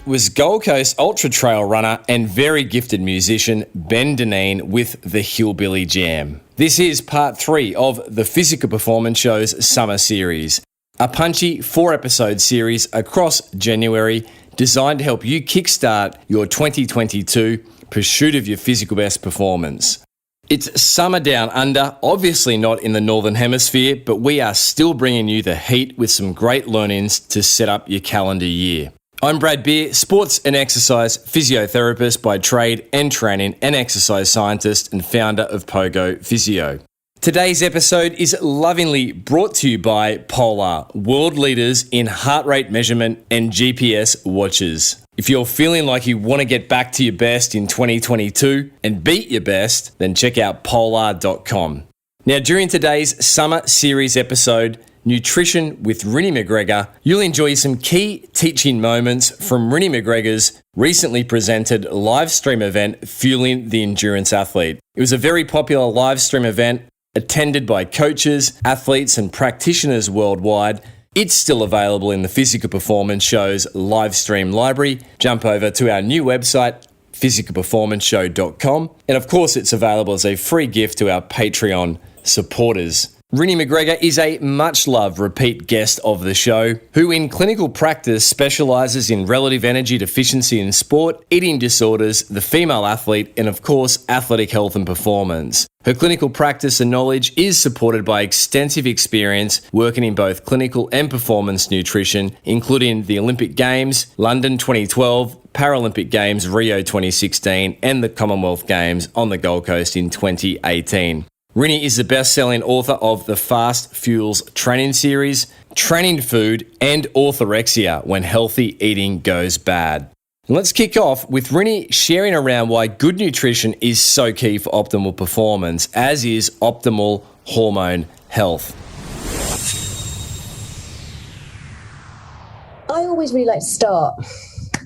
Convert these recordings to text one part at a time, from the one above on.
was Gold Coast ultra trail runner and very gifted musician Ben Deneen with the Hillbilly Jam. This is part 3 of the Physical Performance Show's summer series, a punchy 4-episode series across January designed to help you kickstart your 2022 pursuit of your physical best performance. It's summer down under, obviously not in the Northern Hemisphere, but we are still bringing you the heat with some great learnings to set up your calendar year. I'm Brad Beer, sports and exercise physiotherapist by trade and training and exercise scientist and founder of Pogo Physio. Today's episode is lovingly brought to you by Polar, world leaders in heart rate measurement and GPS watches. If you're feeling like you want to get back to your best in 2022 and beat your best, then check out polar.com. Now, during today's summer series episode, Nutrition with Renee McGregor, you'll enjoy some key teaching moments from Renee McGregor's recently presented live stream event, Fueling the Endurance Athlete. It was a very popular live stream event attended by coaches, athletes, and practitioners worldwide. It's still available in the Physical Performance Show's live stream library. Jump over to our new website, physicalperformanceshow.com. And of course, it's available as a free gift to our Patreon supporters. Renee McGregor is a much-loved repeat guest of the show, who in clinical practice specialises in relative energy deficiency in sport, eating disorders, the female athlete, and of course, athletic health and performance. Her clinical practice and knowledge is supported by extensive experience working in both clinical and performance nutrition, including the Olympic Games, London 2012, Paralympic Games, Rio 2016, and the Commonwealth Games on the Gold Coast in 2018. Renee is the best-selling author of the Fast Fuels training series, Training Food, and Orthorexia, When Healthy Eating Goes Bad. Let's kick off with Renee sharing around why good nutrition is so key for optimal performance, as is optimal hormone health. I always really like to start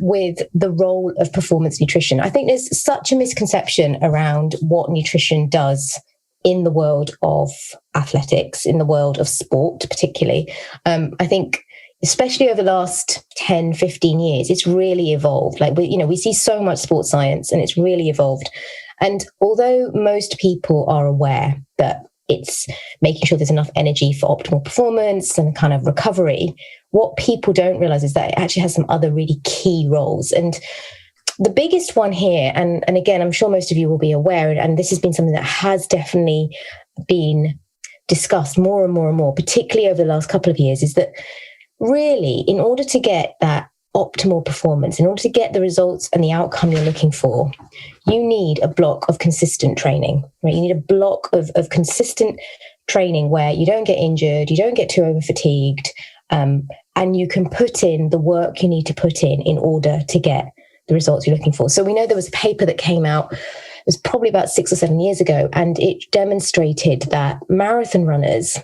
with the role of performance nutrition. I think there's such a misconception around what nutrition does in the world of athletics, in the world of sport particularly. I think especially over the last 10, 15 years, it's really evolved. Like, we see so much sports science and it's really evolved. And although most people are aware that it's making sure there's enough energy for optimal performance and kind of recovery, what people don't realize is that it actually has some other really key roles. And the biggest one here, and again, I'm sure most of you will be aware, and this has been something that has definitely been discussed more and more and more, particularly over the last couple of years, is that really, in order to get that optimal performance, in order to get the results and the outcome you're looking for, you need a block of consistent training, right? You need a block of consistent training where you don't get injured, you don't get too over fatigued, and you can put in the work you need to put in order to get the results you're looking for. So we know there was a paper that came out, it was probably about 6 or 7 years ago, and it demonstrated that marathon runners,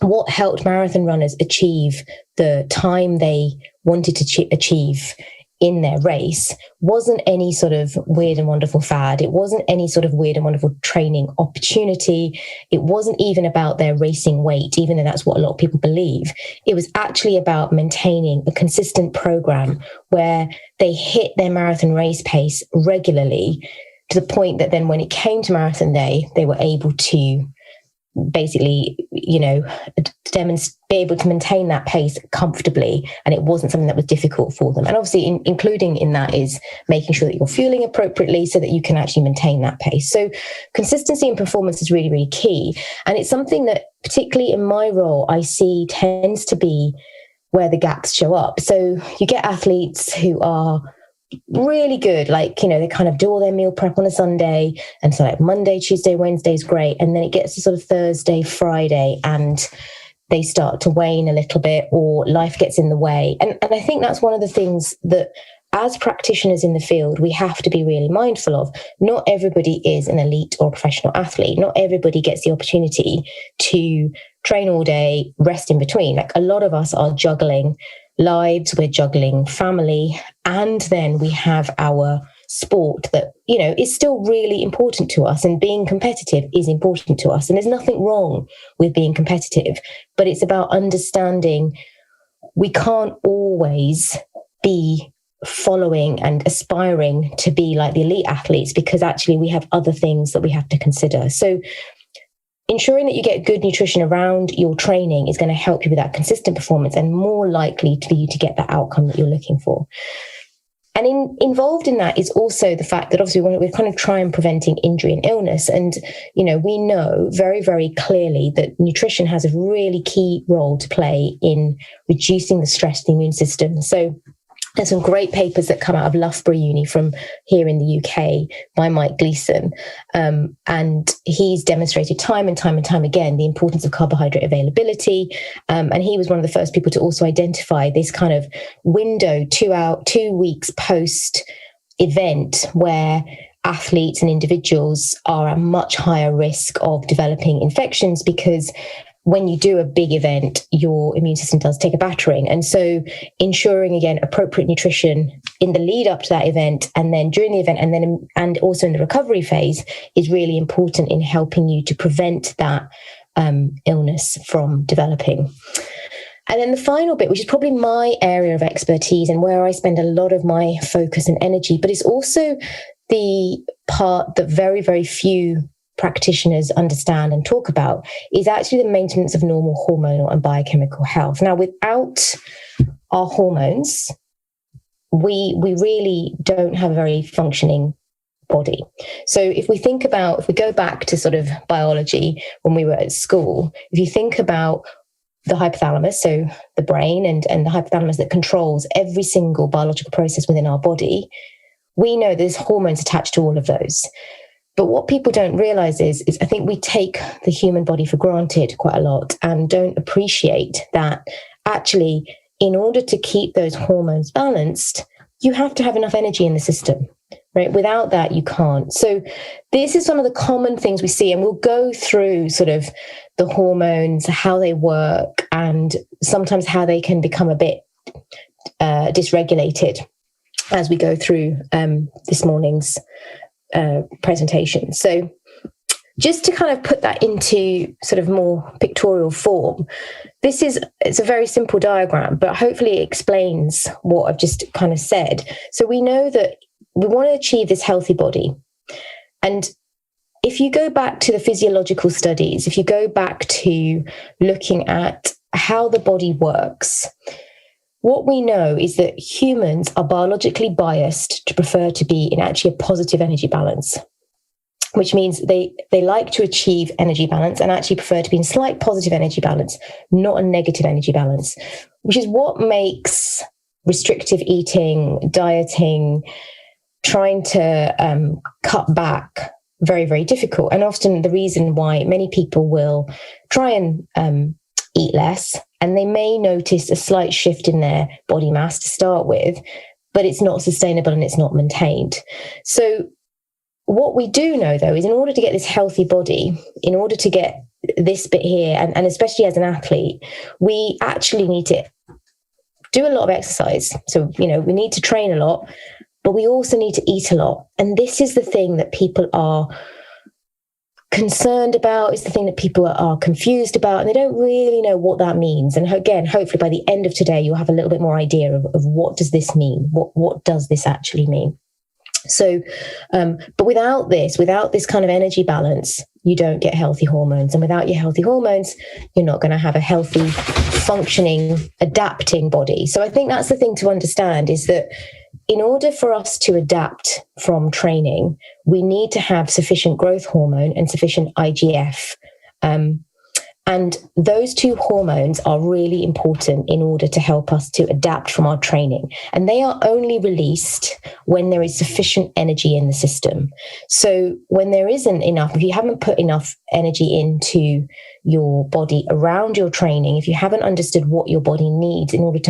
what helped marathon runners achieve the time they wanted to achieve in their race wasn't any sort of weird and wonderful fad. It wasn't any sort of weird and wonderful training opportunity. It wasn't even about their racing weight, even though that's what a lot of people believe. It was actually about maintaining a consistent program where they hit their marathon race pace regularly, to the point that then when it came to marathon day, they were able to basically, be able to maintain that pace comfortably, and it wasn't something that was difficult for them. And obviously, including in that is making sure that you're fueling appropriately so that you can actually maintain that pace. So consistency and performance is really, really key. And it's something that, particularly in my role, I see tends to be where the gaps show up. So you get athletes who are really good, they kind of do all their meal prep on a Sunday, and so like Monday, Tuesday, Wednesday is great, and then it gets to sort of Thursday, Friday, and they start to wane a little bit, or life gets in the way. And I think that's one of the things that, as practitioners in the field, we have to be really mindful of. Not everybody is an elite or professional athlete. Not everybody gets the opportunity to train all day, rest in between. Like, a lot of us are juggling lives, we're juggling family, and then we have our sport that, is still really important to us, and being competitive is important to us. And there's nothing wrong with being competitive, but it's about understanding we can't always be following and aspiring to be like the elite athletes, because actually we have other things that we have to consider. So ensuring that you get good nutrition around your training is going to help you with that consistent performance and more likely for you to get that outcome that you're looking for. And involved in that is also the fact that obviously we're kind of trying preventing injury and illness. And, we know very, very clearly that nutrition has a really key role to play in reducing the stress of the immune system. So there's some great papers that come out of Loughborough Uni from here in the UK by Mike Gleeson. And he's demonstrated time and time and time again the importance of carbohydrate availability. And he was one of the first people to also identify this kind of window 2 weeks post event where athletes and individuals are at much higher risk of developing infections, because when you do a big event, your immune system does take a battering. And so ensuring, again, appropriate nutrition in the lead up to that event, and then during the event, and also in the recovery phase, is really important in helping you to prevent that illness from developing. And then the final bit, which is probably my area of expertise and where I spend a lot of my focus and energy, but it's also the part that very, very few practitioners understand and talk about, is actually the maintenance of normal hormonal and biochemical health. Now, without our hormones, we really don't have a very functioning body. So if we go back to sort of biology when we were at school, if you think about the hypothalamus, so the brain and the hypothalamus that controls every single biological process within our body, we know there's hormones attached to all of those. But what people don't realize is I think we take the human body for granted quite a lot and don't appreciate that actually, in order to keep those hormones balanced, you have to have enough energy in the system, right? Without that, you can't. So this is some of the common things we see, and we'll go through sort of the hormones, how they work, and sometimes how they can become a bit dysregulated as we go through this morning's presentation. So just to kind of put that into sort of more pictorial form, it's a very simple diagram, but hopefully it explains what I've just kind of said. So we know that we want to achieve this healthy body. And if you go back to the physiological studies, if you go back to looking at how the body works, what we know is that humans are biologically biased to prefer to be in actually a positive energy balance, which means they like to achieve energy balance and actually prefer to be in slight positive energy balance, not a negative energy balance, which is what makes restrictive eating, dieting, trying to cut back very, very difficult. And often the reason why many people will try and eat less, and they may notice a slight shift in their body mass to start with, but it's not sustainable and it's not maintained. So what we do know, though, is in order to get this healthy body, in order to get this bit here, and especially as an athlete, we actually need to do a lot of exercise. So, we need to train a lot, but we also need to eat a lot. And this is the thing that people are concerned about, is the thing that people are confused about, and they don't really know what that means. And again, hopefully by the end of today, you'll have a little bit more idea of what does this mean? What does this actually mean? So, but without this kind of energy balance, you don't get healthy hormones. And without your healthy hormones, you're not going to have a healthy, functioning, adapting body. So I think that's the thing to understand, is that in order for us to adapt from training, we need to have sufficient growth hormone and sufficient IGF. And those two hormones are really important in order to help us to adapt from our training. And they are only released when there is sufficient energy in the system. So when there isn't enough, if you haven't put enough energy into your body around your training, if you haven't understood what your body needs in order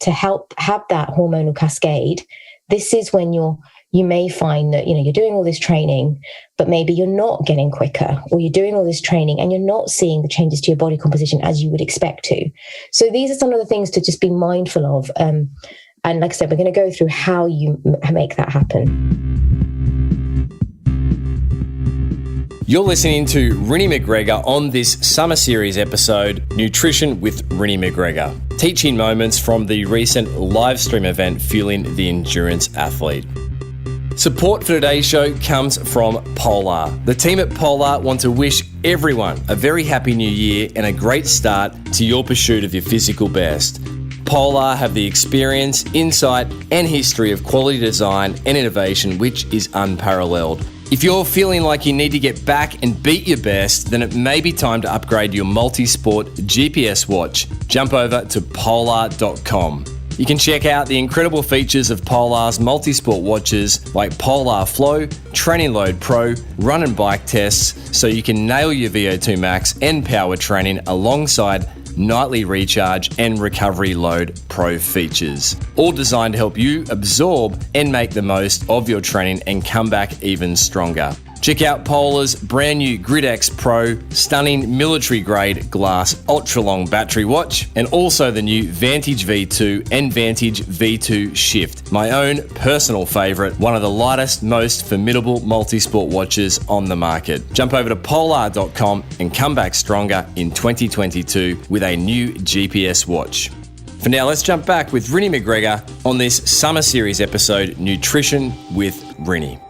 to help have that hormonal cascade, this is when you may find that, you're doing all this training, but maybe you're not getting quicker, or you're doing all this training and you're not seeing the changes to your body composition as you would expect to. So these are some of the things to just be mindful of. And like I said, we're going to go through how you make that happen. You're listening to Renee McGregor on this summer series episode, Nutrition with Renee McGregor, teaching moments from the recent live stream event Fueling the Endurance Athlete. Support for today's show comes from Polar. The team at Polar want to wish everyone a very happy new year and a great start to your pursuit of your physical best. Polar have the experience, insight, and history of quality design and innovation which is unparalleled. If you're feeling like you need to get back and beat your best, then it may be time to upgrade your multi-sport GPS watch. Jump over to polar.com. You can check out the incredible features of Polar's multi-sport watches like Polar Flow, Training Load Pro, run and bike tests, so you can nail your VO2 max and power training alongside nightly recharge and recovery load pro features, all designed to help you absorb and make the most of your training and come back even stronger. Check out Polar's brand new GridX Pro, stunning military grade glass ultra long battery watch, and also the new Vantage V2 and Vantage V2 Shift, my own personal favourite, one of the lightest, most formidable multi-sport watches on the market. Jump over to polar.com and come back stronger in 2022 with a new GPS watch. For now, let's jump back with Renee McGregor on this summer series episode, Nutrition with Renee.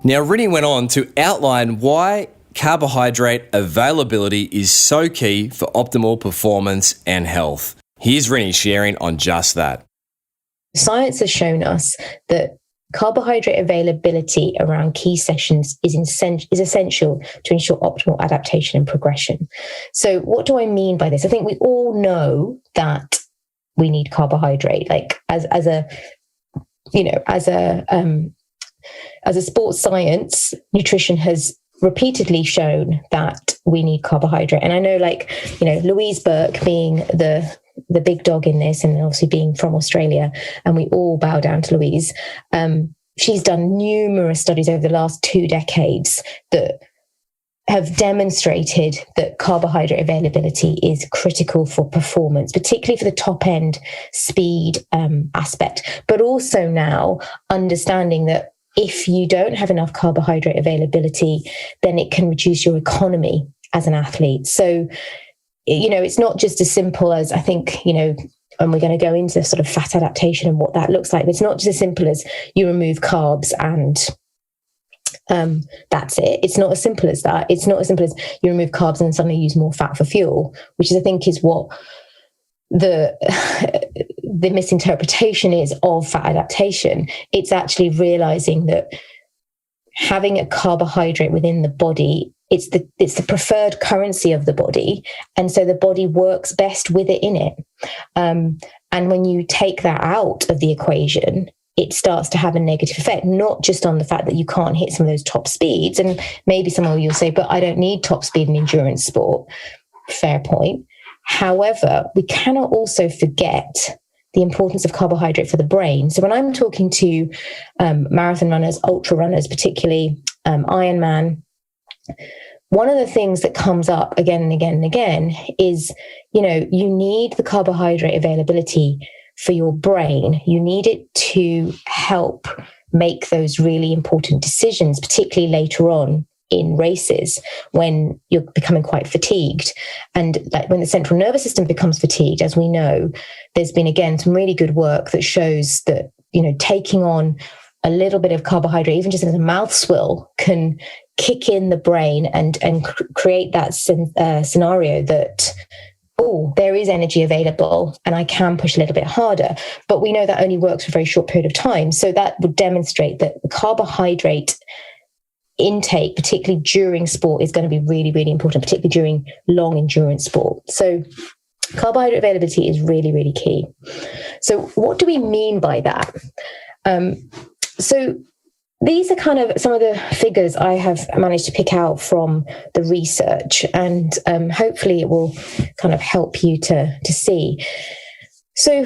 Now, Renee went on to outline why carbohydrate availability is so key for optimal performance and health. Here's Renee sharing on just that. Science has shown us that carbohydrate availability around key sessions is essential to ensure optimal adaptation and progression. So what do I mean by this? I think we all know that we need carbohydrate, like as a sports science, nutrition has repeatedly shown that we need carbohydrate. And I know, Louise Burke being the big dog in this, and obviously being from Australia, and we all bow down to Louise. She's done numerous studies over the last 2 decades that have demonstrated that carbohydrate availability is critical for performance, particularly for the top end speed aspect, but also now understanding that if you don't have enough carbohydrate availability, then it can reduce your economy as an athlete. So, it's not just as simple as, I think, and we're going to go into sort of fat adaptation and what that looks like. It's not just as simple as you remove carbs and that's it. It's not as simple as that. It's not as simple as you remove carbs and suddenly use more fat for fuel, which I think is what the misinterpretation is of fat adaptation. It's actually realizing that having a carbohydrate within the body, it's the preferred currency of the body, and so the body works best with it in it. And when you take that out of the equation, it starts to have a negative effect, not just on the fact that you can't hit some of those top speeds. And maybe someone of you will say, but I don't need top speed in endurance sport. Fair point. However, we cannot also forget the importance of carbohydrate for the brain. So when I'm talking to marathon runners, ultra runners, particularly Ironman, one of the things that comes up again and again and again is, you need the carbohydrate availability for your brain. You need it to help make those really important decisions, particularly later on in races when you're becoming quite fatigued. And like when the central nervous system becomes fatigued, as we know, there's been, again, some really good work that shows that, taking on a little bit of carbohydrate, even just as a mouth swill, can kick in the brain and create that scenario that, there is energy available and I can push a little bit harder. But we know that only works for a very short period of time. So that would demonstrate that the carbohydrate intake, particularly during sport, is going to be really, really important, particularly during long endurance sport. So carbohydrate availability is really, really key. So what do we mean by that? So these are kind of some of the figures I have managed to pick out from the research, and hopefully it will kind of help you to see. So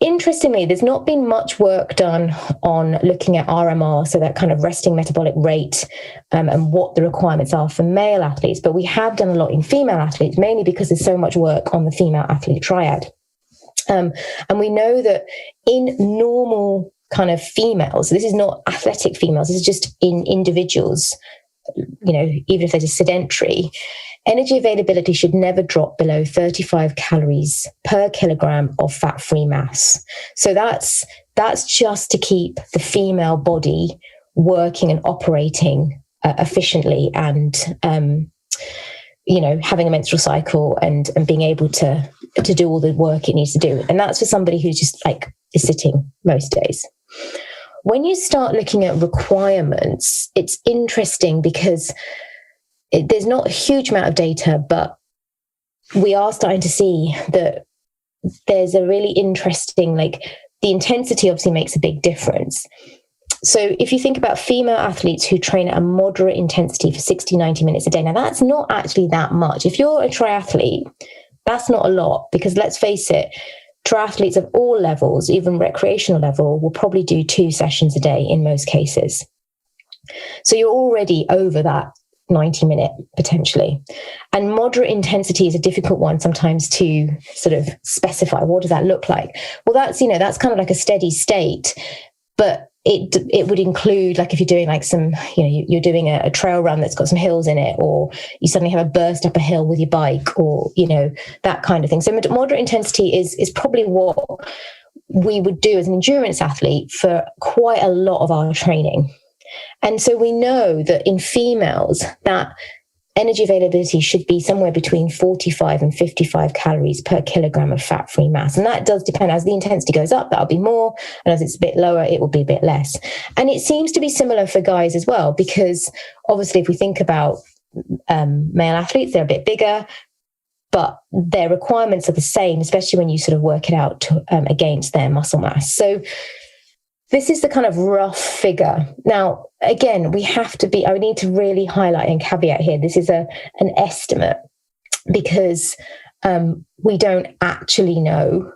interestingly, there's not been much work done on looking at RMR, so that kind of resting metabolic rate, and what the requirements are for male athletes. But we have done a lot in female athletes, mainly because there's so much work on the female athlete triad. And we know that in normal kind of females, this is not athletic females, this is just in individuals, even if they're just sedentary, energy availability should never drop below 35 calories per kilogram of fat-free mass. So that's just to keep the female body working and operating efficiently, and having a menstrual cycle and being able to do all the work it needs to do. And that's for somebody who's just is sitting most days. When you start looking at requirements, it's interesting because there's not a huge amount of data, but we are starting to see that there's a really interesting, the intensity obviously makes a big difference. So if you think about female athletes who train at a moderate intensity for 60, 90 minutes a day, now that's not actually that much. If you're a triathlete, that's not a lot, because let's face it, triathletes of all levels, even recreational level, will probably do 2 sessions a day in most cases. So you're already over that 90-minute potentially. And moderate intensity is a difficult one sometimes to sort of specify. What does that look like? Well, that's kind of like a steady state, but it would include, if you're doing some, you're doing a trail run that's got some hills in it, or you suddenly have a burst up a hill with your bike, or, that kind of thing. So moderate intensity is probably what we would do as an endurance athlete for quite a lot of our training. And so we know that in females, that energy availability should be somewhere between 45 and 55 calories per kilogram of fat-free mass. And that does depend. As the intensity goes up, that'll be more. And as it's a bit lower, it will be a bit less. And it seems to be similar for guys as well, because obviously if we think about male athletes, they're a bit bigger, but their requirements are the same, especially when you sort of work it out against their muscle mass. So this is the kind of rough figure. Now, again, I need to really highlight and caveat here, this is an estimate, because we don't actually know.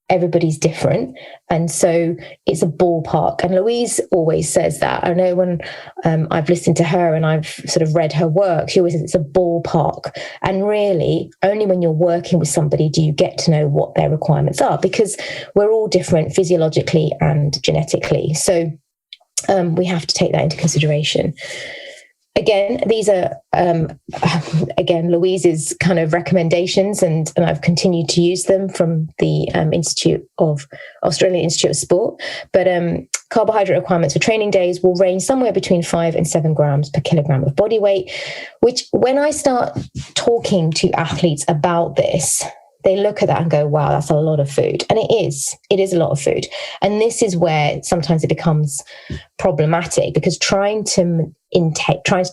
Everybody's different. And so it's a ballpark. And Louise always says that. I know when I've listened to her and I've sort of read her work, she always says it's a ballpark. And really, only when you're working with somebody do you get to know what their requirements are, because we're all different physiologically and genetically. So we have to take that into consideration. Again, these are, Louise's kind of recommendations, and I've continued to use them from the Australian Institute of Sport. But carbohydrate requirements for training days will range somewhere between 5 and 7 grams per kilogram of body weight, which when I start talking to athletes about this, they look at that and go, wow, that's a lot of food. And it is a lot of food. And this is where sometimes it becomes problematic, because trying to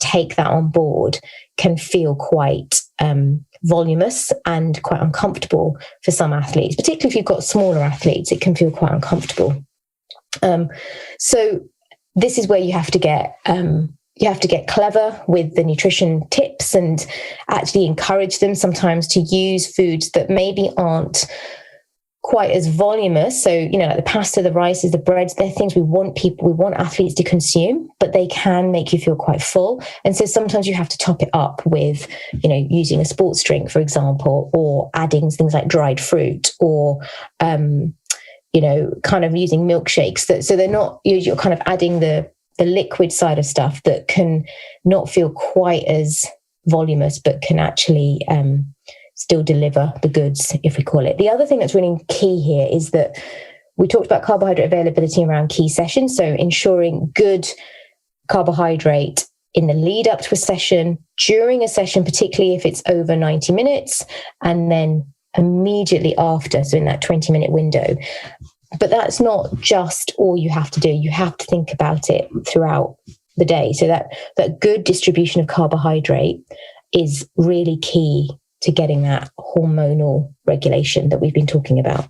take that on board can feel quite voluminous and quite uncomfortable for some athletes, particularly if you've got smaller athletes, it can feel quite uncomfortable. So this is where you have to get clever with the nutrition tips and actually encourage them sometimes to use foods that maybe aren't quite as voluminous. So, like the pasta, the rices, the breads, they're things we want athletes to consume, but they can make you feel quite full. And so sometimes you have to top it up with, using a sports drink, for example, or adding things like dried fruit, or, kind of using milkshakes. So they're not, you're kind of adding the liquid side of stuff that can not feel quite as voluminous, but can actually still deliver the goods, if we call it. The other thing that's really key here is that we talked about carbohydrate availability around key sessions. So ensuring good carbohydrate in the lead up to a session, during a session, particularly if it's over 90 minutes, and then immediately after, so in that 20-minute window. But that's not just all you have to do. You have to think about it throughout the day. So that good distribution of carbohydrate is really key to getting that hormonal regulation that we've been talking about.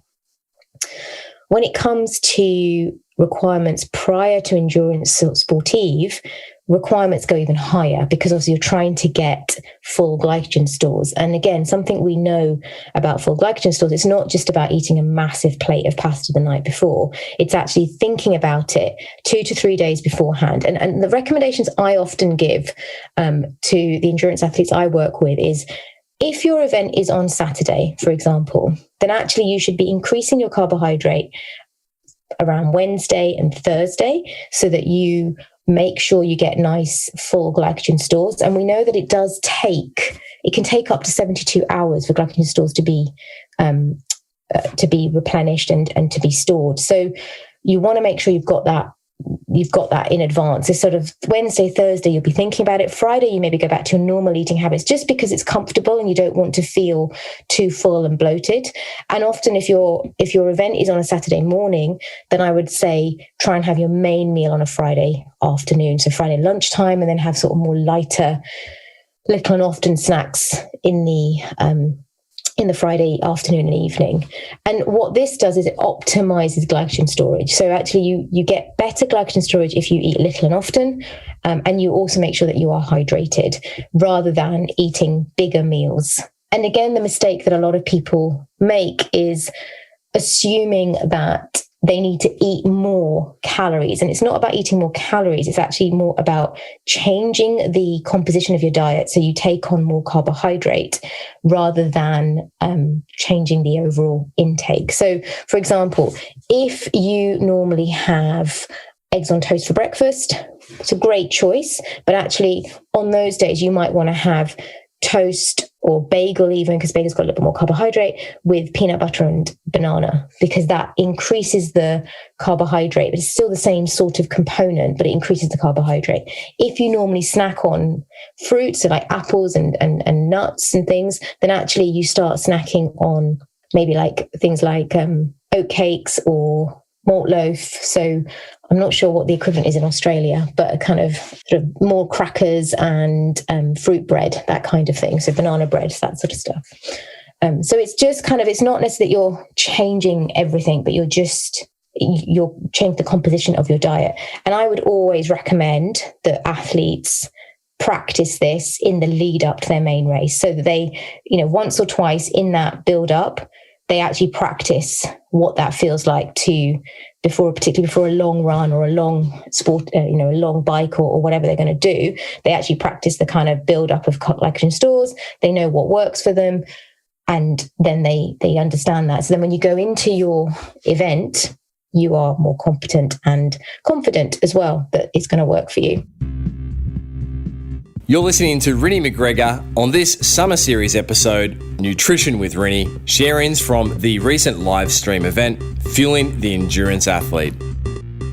When it comes to requirements prior to endurance sportive, requirements go even higher, because obviously you're trying to get full glycogen stores. And again, something we know about full glycogen stores, it's not just about eating a massive plate of pasta the night before. It's actually thinking about it 2 to 3 days beforehand. And the recommendations I often give to the endurance athletes I work with is, if your event is on Saturday, for example, then actually you should be increasing your carbohydrate around Wednesday and Thursday so that you make sure you get nice full glycogen stores. And we know that it can take up to 72 hours for glycogen stores to be replenished and to be stored. So you want to make sure you've got that in advance. It's sort of Wednesday, Thursday, you'll be thinking about it. Friday, you maybe go back to your normal eating habits just because it's comfortable and you don't want to feel too full and bloated. And often if your event is on a Saturday morning, then I would say try and have your main meal on a Friday afternoon. So Friday lunchtime, and then have sort of more lighter, little and often snacks in the Friday afternoon and evening. And what this does is it optimizes glycogen storage. So actually you get better glycogen storage if you eat little and often, and you also make sure that you are hydrated rather than eating bigger meals. And again, the mistake that a lot of people make is assuming that they need to eat more calories. And it's not about eating more calories. It's actually more about changing the composition of your diet so you take on more carbohydrate rather than changing the overall intake. So, for example, if you normally have eggs on toast for breakfast, it's a great choice. But actually, on those days, you might want to have toast or bagel, even because bagel's got a little bit more carbohydrate, with peanut butter and banana, because that increases the carbohydrate, but it's still the same sort of component, but it increases the carbohydrate. If you normally snack on fruits, so like apples and nuts and things, then actually you start snacking on maybe like things like oat cakes or malt loaf. So I'm not sure what the equivalent is in Australia, but a kind of sort of more crackers and fruit bread, that kind of thing. So banana bread, that sort of stuff. So it's just kind of, it's not necessarily that you're changing everything, but you're changing the composition of your diet. And I would always recommend that athletes practice this in the lead up to their main race so that they, once or twice in that build up, they actually practice what that feels like particularly before a long run or a long sport, a long bike or whatever they're going to do. They actually practice the kind of build up of glycogen stores. They know what works for them, and then they understand that. So then when you go into your event, you are more competent and confident as well that it's going to work for you. You're listening to Renee McGregor on this Summer Series episode, Nutrition with Renee, share-ins from the recent live stream event, Fueling the Endurance Athlete.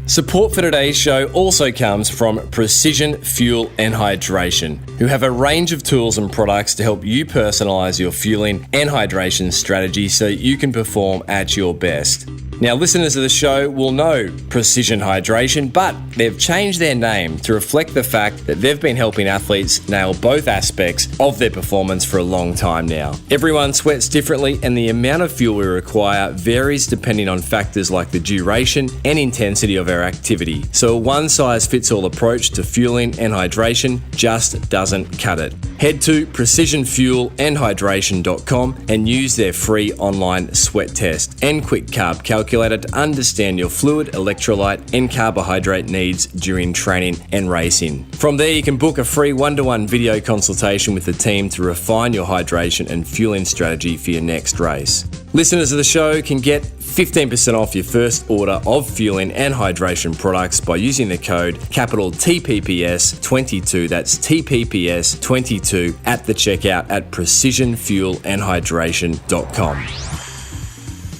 Support for today's show also comes from Precision Fuel and Hydration, who have a range of tools and products to help you personalize your fueling and hydration strategy so you can perform at your best. Now, listeners of the show will know Precision Hydration, but they've changed their name to reflect the fact that they've been helping athletes nail both aspects of their performance for a long time now. Everyone sweats differently, and the amount of fuel we require varies depending on factors like the duration and intensity of our activity. So a one-size-fits-all approach to fueling and hydration just doesn't cut it. Head to precisionfuelandhydration.com and use their free online sweat test and quick carb calculator to understand your fluid, electrolyte, and carbohydrate needs during training and racing. From there, you can book a free one-to-one video consultation with the team to refine your hydration and fueling strategy for your next race. Listeners of the show can get 15% off your first order of fueling and hydration products by using the code capital TPPS22, that's TPPS22 at the checkout at precisionfuelandhydration.com.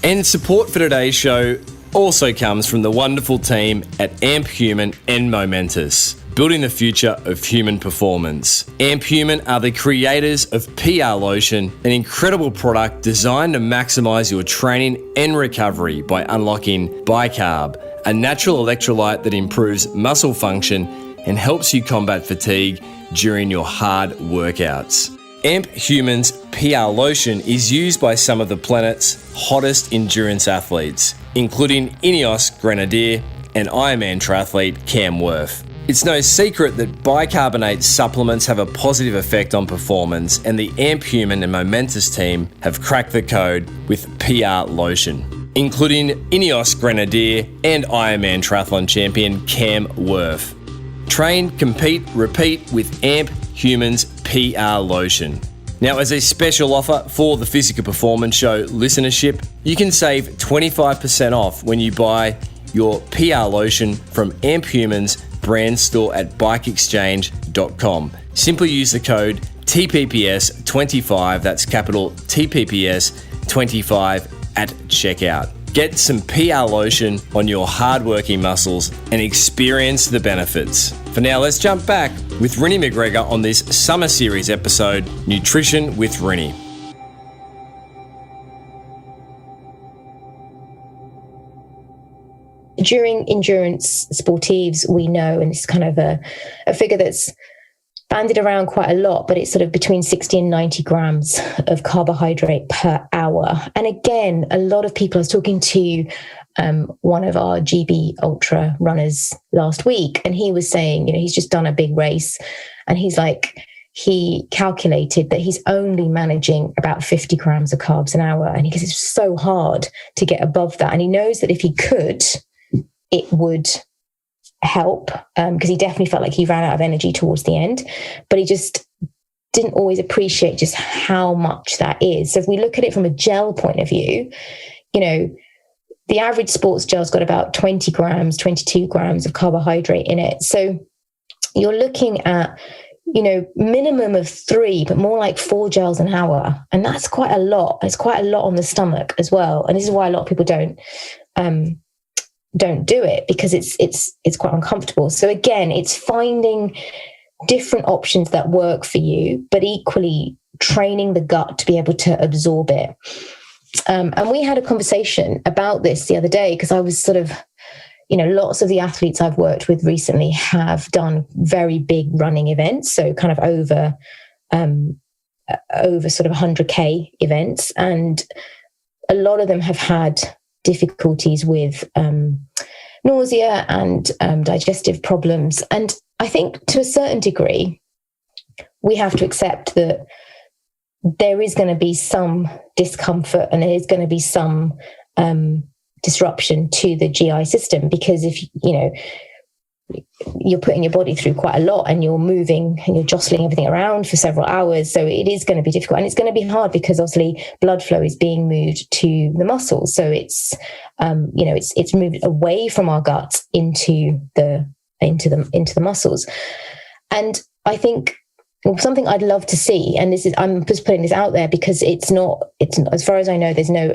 And support for today's show also comes from the wonderful team at Amp Human and Momentous, building the future of human performance. Amp Human are the creators of PR Lotion, an incredible product designed to maximize your training and recovery by unlocking bicarb, a natural electrolyte that improves muscle function and helps you combat fatigue during your hard workouts. Amp Human's PR Lotion is used by some of the planet's hottest endurance athletes, including Ineos Grenadier and Ironman triathlete Cam Worth. It's no secret that bicarbonate supplements have a positive effect on performance, and the Amp Human and Momentous team have cracked the code with PR Lotion, including Ineos Grenadier and Ironman triathlon champion Cam Worth. Train, compete, repeat with Amp Human's PR Lotion. Now, as a special offer for the Physical Performance Show listenership, you can save 25% off when you buy your PR lotion from Amp Humans brand store at bikeexchange.com. Simply use the code TPPS25, that's capital TPPS25 at checkout. Get some PR lotion on your hardworking muscles and experience the benefits. For now, let's jump back with Renee McGregor on this Summer Series episode, Nutrition with Renee. During endurance sportives, we know, and it's kind of a figure that's bandied around quite a lot, but it's sort of between 60 and 90 grams of carbohydrate per hour. And again, a lot of people, I was talking to one of our GB Ultra runners last week, and he was saying, he's just done a big race, and he's like, he calculated that he's only managing about 50 grams of carbs an hour. And he goes, it's so hard to get above that. And he knows that if he could, it would help, because he definitely felt like he ran out of energy towards the end, but he just didn't always appreciate just how much that is. So if we look at it from a gel point of view, the average sports gel's got about 20 grams, 22 grams of carbohydrate in it. So you're looking at, minimum of 3, but more like 4 gels an hour. And that's quite a lot. It's quite a lot on the stomach as well. And this is why a lot of people don't do it, because it's quite uncomfortable. So again, it's finding different options that work for you, but equally training the gut to be able to absorb it. And we had a conversation about this the other day, because I was sort of, lots of the athletes I've worked with recently have done very big running events. So kind of over sort of 100K events. And a lot of them have had difficulties with nausea and digestive problems. And I think to a certain degree, we have to accept that there is going to be some discomfort and there is going to be some disruption to the GI system, because if you're putting your body through quite a lot and you're moving and you're jostling everything around for several hours. So it is going to be difficult, and it's going to be hard because obviously blood flow is being moved to the muscles. So it's, it's moved away from our guts into the muscles. And I think something I'd love to see, and I'm just putting this out there because it's not, as far as I know, there's no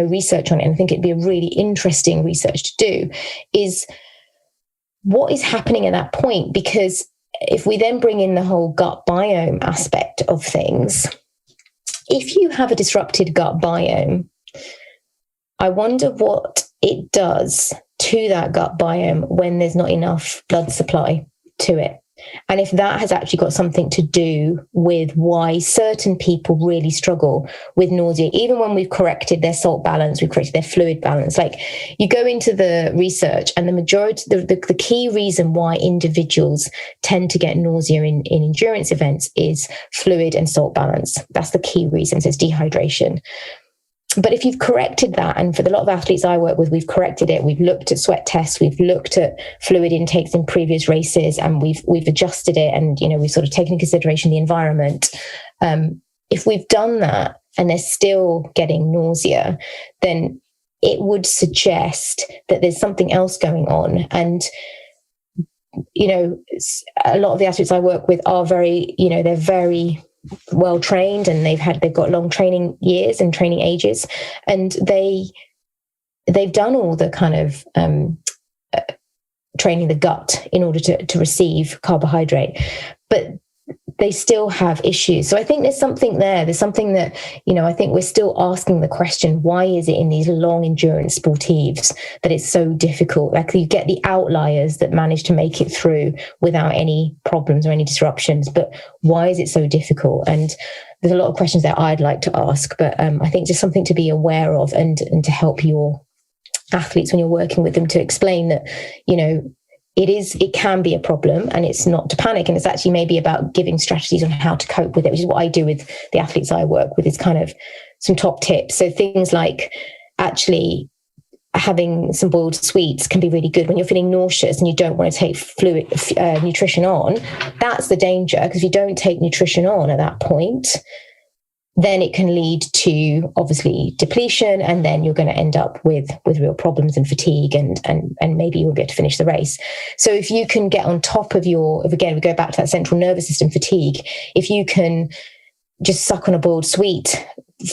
research on it. And I think it'd be a really interesting research to do, is what is happening at that point? Because if we then bring in the whole gut biome aspect of things, if you have a disrupted gut biome, I wonder what it does to that gut biome when there's not enough blood supply to it. And if that has actually got something to do with why certain people really struggle with nausea, even when we've corrected their salt balance, we've corrected their fluid balance. Like, you go into the research, and the majority, the key reason why individuals tend to get nausea in endurance events is fluid and salt balance. That's the key reason. So it's dehydration. But if you've corrected that, and for the lot of athletes I work with, we've corrected it. We've looked at sweat tests, we've looked at fluid intakes in previous races, and we've adjusted it, and we've sort of taken into consideration the environment. If we've done that and they're still getting nausea, then it would suggest that there's something else going on. And a lot of the athletes I work with are very, they're very well trained, and they've got long training years and training ages, and they've done all the kind of training the gut in order to receive carbohydrate, but they still have issues. So I think there's something there. There's something that, I think we're still asking the question, why is it in these long endurance sportives that it's so difficult? Like, you get the outliers that manage to make it through without any problems or any disruptions, but why is it so difficult? And there's a lot of questions that I'd like to ask, but I think just something to be aware of, and to help your athletes when you're working with them, to explain that, it can be a problem, and it's not to panic. And it's actually maybe about giving strategies on how to cope with it, which is what I do with the athletes I work with, is kind of some top tips. So things like actually having some boiled sweets can be really good when you're feeling nauseous and you don't want to take nutrition on. That's the danger, because if you don't take nutrition on at that point, then it can lead to obviously depletion, and then you're going to end up with real problems and fatigue, and maybe you won't be able to finish the race. So if you can get on top of again, we go back to that central nervous system fatigue, if you can just suck on a boiled sweet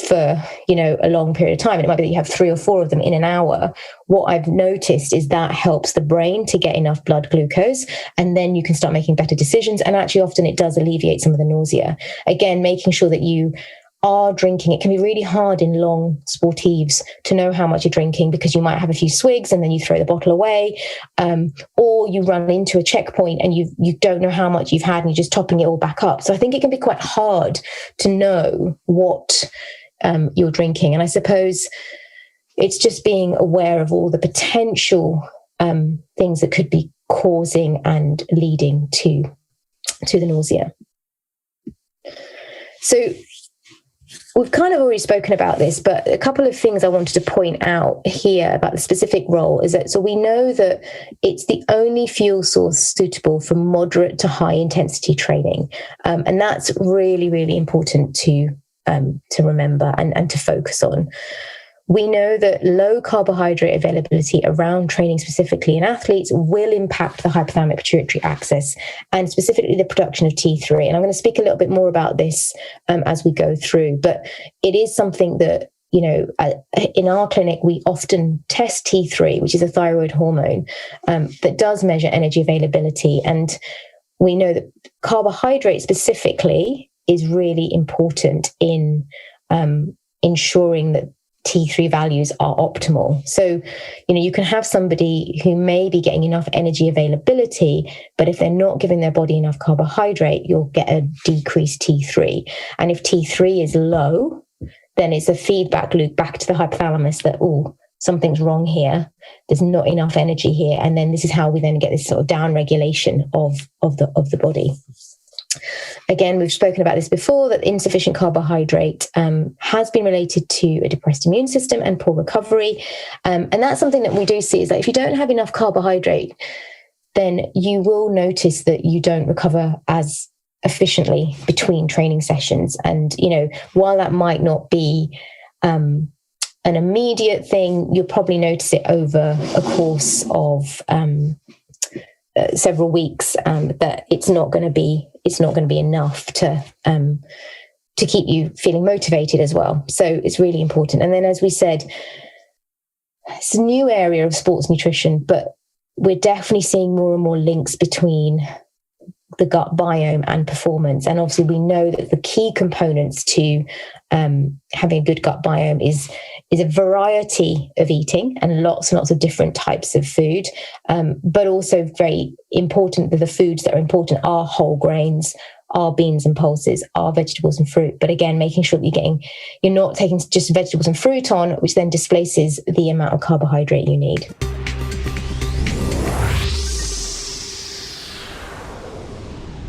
for, a long period of time, and it might be that you have 3 or 4 of them in an hour, what I've noticed is that helps the brain to get enough blood glucose, and then you can start making better decisions. And actually often it does alleviate some of the nausea. Again, making sure that you are drinking. It can be really hard in long sportives to know how much you're drinking, because you might have a few swigs and then you throw the bottle away, or you run into a checkpoint and you don't know how much you've had and you're just topping it all back up. So I think it can be quite hard to know what you're drinking. And I suppose it's just being aware of all the potential things that could be causing and leading to the nausea. So we've kind of already spoken about this, but a couple of things I wanted to point out here about the specific role is that, so we know that it's the only fuel source suitable for moderate to high intensity training. And that's really, really important to remember and to focus on. We know that low carbohydrate availability around training, specifically in athletes, will impact the hypothalamic pituitary axis and specifically the production of T3. And I'm going to speak a little bit more about this as we go through. But it is something that, in our clinic, we often test T3, which is a thyroid hormone that does measure energy availability. And we know that carbohydrate specifically is really important in ensuring that T3 values are optimal. So, you can have somebody who may be getting enough energy availability, but if they're not giving their body enough carbohydrate, you'll get a decreased T3. And if T3 is low, then it's a feedback loop back to the hypothalamus that, something's wrong here. There's not enough energy here. And then this is how we then get this sort of down regulation of the body. Again, we've spoken about this before, that insufficient carbohydrate has been related to a depressed immune system and poor recovery. And that's something that we do see, is that if you don't have enough carbohydrate, then you will notice that you don't recover as efficiently between training sessions. And, while that might not be an immediate thing, you'll probably notice it over a course of several weeks, that it's not going to be enough to keep you feeling motivated as well. So it's really important. And then, as we said, it's a new area of sports nutrition, but we're definitely seeing more and more links between the gut biome and performance. And obviously we know that the key components to having a good gut biome is a variety of eating and lots and lots of different types of food, but also very important that the foods that are important are whole grains, are beans and pulses, are vegetables and fruit. But again, making sure that you're not taking just vegetables and fruit on, which then displaces the amount of carbohydrate you need.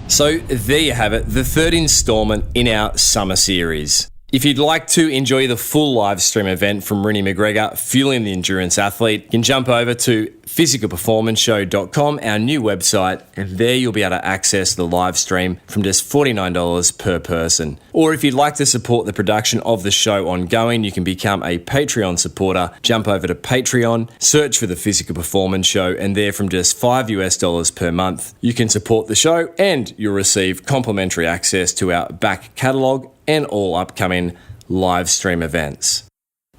So there you have it, the third instalment in our summer series. If you'd like to enjoy the full live stream event from Renee McGregor, Fueling the Endurance Athlete, you can jump over to physicalperformanceshow.com, our new website, and there you'll be able to access the live stream from just $49 per person. Or if you'd like to support the production of the show ongoing, you can become a Patreon supporter. Jump over to Patreon, search for the Physical Performance Show, and there from just $5 per month, you can support the show and you'll receive complimentary access to our back catalogue and all upcoming live stream events.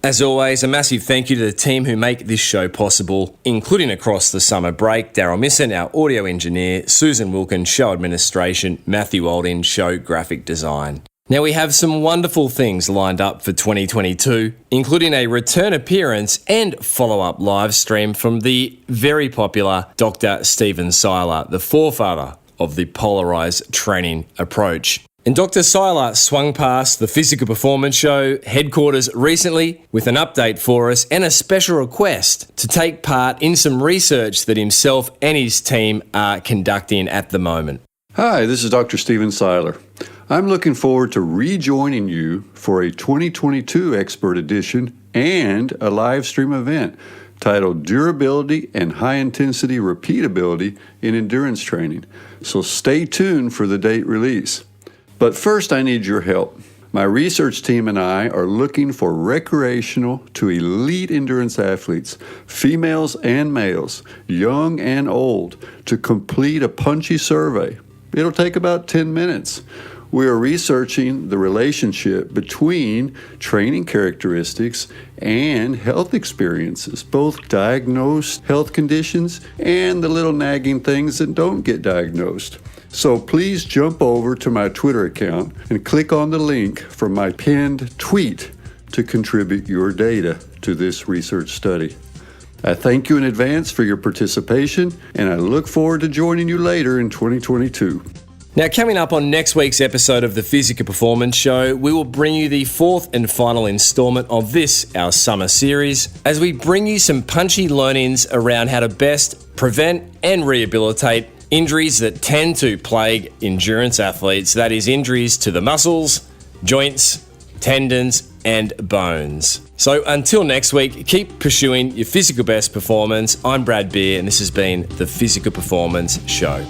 As always, a massive thank you to the team who make this show possible, including across the summer break, Daryl Misson, our audio engineer, Susan Wilkins, show administration, Matthew Olding, show graphic design. Now we have some wonderful things lined up for 2022, including a return appearance and follow-up live stream from the very popular Dr. Stephen Seiler, the forefather of the polarized training approach. And Dr. Seiler swung past the Physical Performance Show headquarters recently with an update for us and a special request to take part in some research that himself and his team are conducting at the moment. Hi, this is Dr. Stephen Seiler. I'm looking forward to rejoining you for a 2022 Expert Edition and a live stream event titled Durability and High-Intensity Repeatability in Endurance Training. So stay tuned for the date release. But first, I need your help. My research team and I are looking for recreational to elite endurance athletes, females and males, young and old, to complete a punchy survey. It'll take about 10 minutes. We are researching the relationship between training characteristics and health experiences, both diagnosed health conditions and the little nagging things that don't get diagnosed. So please jump over to my Twitter account and click on the link from my pinned tweet to contribute your data to this research study. I thank you in advance for your participation, and I look forward to joining you later in 2022. Now, coming up on next week's episode of the Physical Performance Show, we will bring you the fourth and final installment of this, our summer series, as we bring you some punchy learnings around how to best prevent and rehabilitate injuries that tend to plague endurance athletes, that is, injuries to the muscles, joints, tendons, and bones. So until next week, keep pursuing your physical best performance. I'm Brad Beer, and this has been the Physical Performance Show.